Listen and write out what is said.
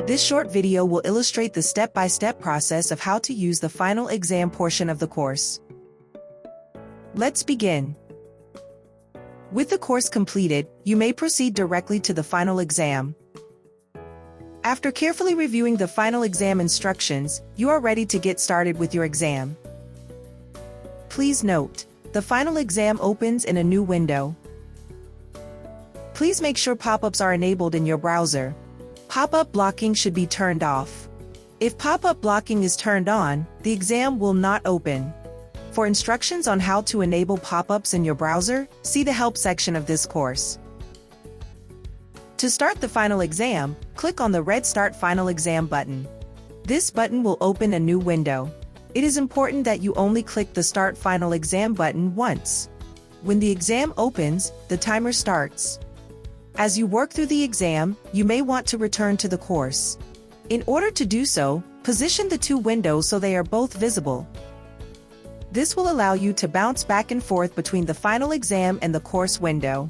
This short video will illustrate the step-by-step process of how to use the final exam portion of the course. Let's begin. With the course completed, you may proceed directly to the final exam. After carefully reviewing the final exam instructions, you are ready to get started with your exam. Please note, the final exam opens in a new window. Please make sure pop-ups are enabled in your browser. Pop-up blocking should be turned off. If pop-up blocking is turned on, the exam will not open. For instructions on how to enable pop-ups in your browser, see the help section of this course. To start the final exam, click on the red Start Final Exam button. This button will open a new window. It is important that you only click the Start Final Exam button once. When the exam opens, the timer starts. As you work through the exam, you may want to return to the course. In order to do so, position the two windows so they are both visible. This will allow you to bounce back and forth between the final exam and the course window.